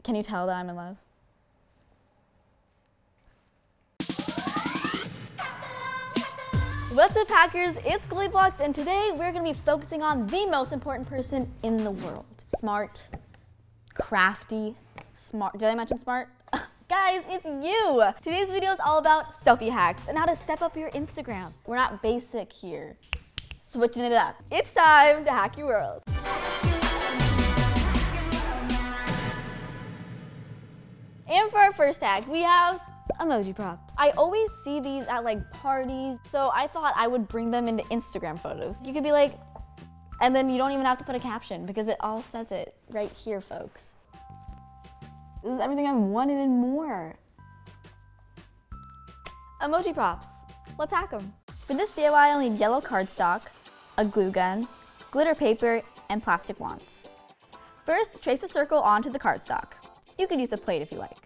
Can you tell that I'm in love? What's up, hackers? It's GoldieBlox, and today we're gonna be focusing on the most important person in the world. Smart, crafty, smart. Did I mention smart? Guys, it's you! Today's video is all about selfie hacks and how to step up your Instagram. We're not basic here. Switching it up. It's time to hack your world. And for our first hack, we have emoji props. I always see these at like parties, so I thought I would bring them into Instagram photos. You could be like, and then you don't even have to put a caption because it all says it right here, folks. This is everything I've wanted and more. Emoji props. Let's hack them. For this DIY, I'll need yellow cardstock, a glue gun, glitter paper, and plastic wands. First, trace a circle onto the cardstock. You could use a plate if you like.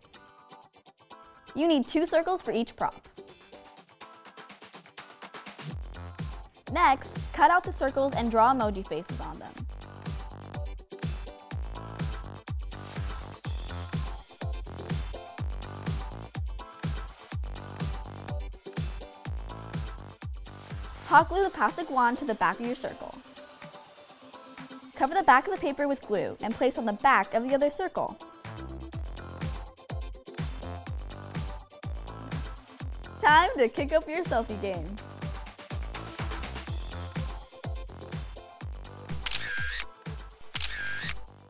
You need 2 circles for each prop. Next, cut out the circles and draw emoji faces on them. Hot glue the plastic wand to the back of your circle. Cover the back of the paper with glue and place on the back of the other circle. Time to kick up your selfie game.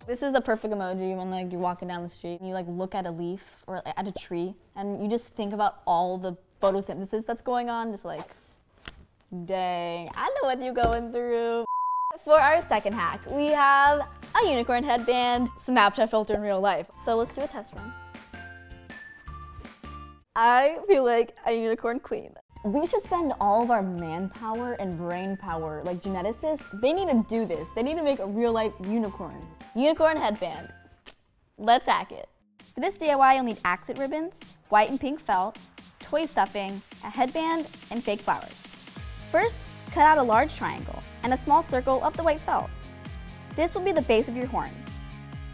This is the perfect emoji when like you're walking down the street and you like look at a leaf or at a tree and you just think about all the photosynthesis that's going on, just like, dang, I know what you're going through. For our second hack, we have a unicorn headband, Snapchat filter in real life. So let's do a test run. I feel like a unicorn queen. We should spend all of our manpower and brain power, like geneticists, they need to do this. They need to make a real life unicorn. Unicorn headband. Let's hack it. For this DIY, you'll need accent ribbons, white and pink felt, toy stuffing, a headband, and fake flowers. First, cut out a large triangle and a small circle of the white felt. This will be the base of your horn.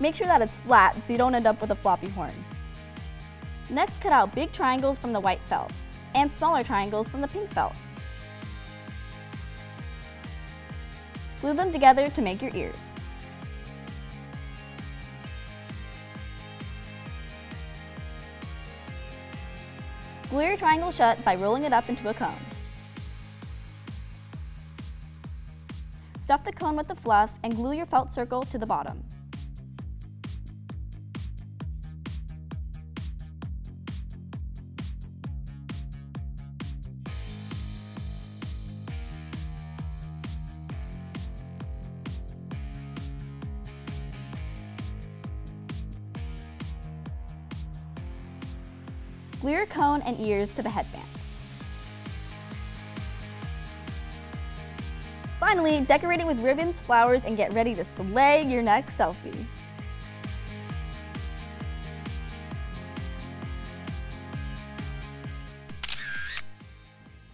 Make sure that it's flat so you don't end up with a floppy horn. Next, cut out big triangles from the white felt and smaller triangles from the pink felt. Glue them together to make your ears. Glue your triangle shut by rolling it up into a cone. Stuff the cone with the fluff and glue your felt circle to the bottom. Glue your cone and ears to the headband. Finally, decorate it with ribbons, flowers, and get ready to slay your next selfie.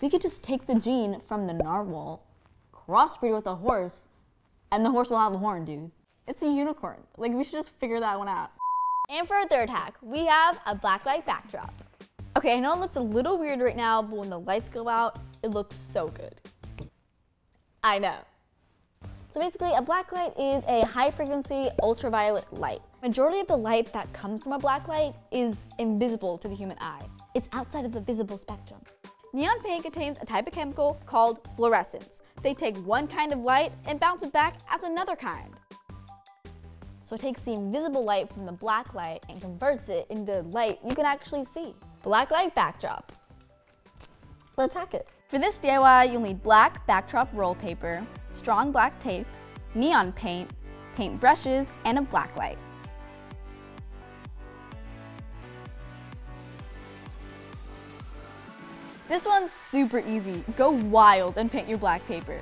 We could just take the gene from the narwhal, crossbreed with a horse, and the horse will have a horn, dude. It's a unicorn. Like, we should just figure that one out. And for our third hack, we have a blacklight backdrop. Okay, I know it looks a little weird right now, but when the lights go out, it looks so good. I know. So basically, a blacklight is a high-frequency ultraviolet light. Majority of the light that comes from a blacklight is invisible to the human eye. It's outside of the visible spectrum. Neon paint contains a type of chemical called fluorescence. They take one kind of light and bounce it back as another kind. So it takes the invisible light from the blacklight and converts it into light you can actually see. Blacklight backdrop. Let's hack it. For this DIY, you'll need black backdrop roll paper, strong black tape, neon paint, paint brushes, and a blacklight. This one's super easy. Go wild and paint your black paper.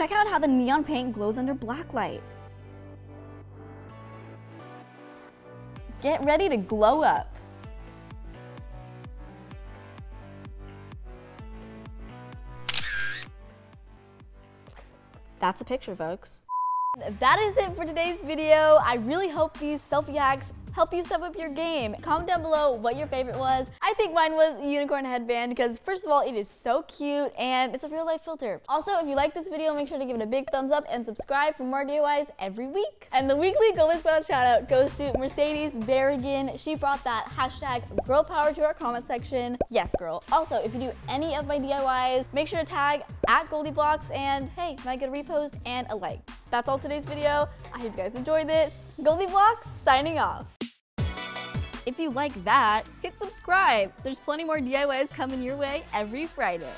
check out how the neon paint glows under blacklight. Get ready to glow up. That's a picture, folks. That is it for today's video. I really hope these selfie hacks help you step up your game. Comment down below what your favorite was. I think mine was unicorn headband because first of all, it is so cute and it's a real life filter. Also, if you like this video, make sure to give it a big thumbs up and subscribe for more DIYs every week. And the weekly Goldie Spot shout out goes to Mercedes Berrigan. She brought that hashtag girl power to our comment section. Yes, girl. Also, if you do any of my DIYs, make sure to tag at GoldieBlox and hey, might get a repost and a like. That's all today's video. I hope you guys enjoyed this. GoldieBlox signing off. If you like that, hit subscribe. There's plenty more DIYs coming your way every Friday.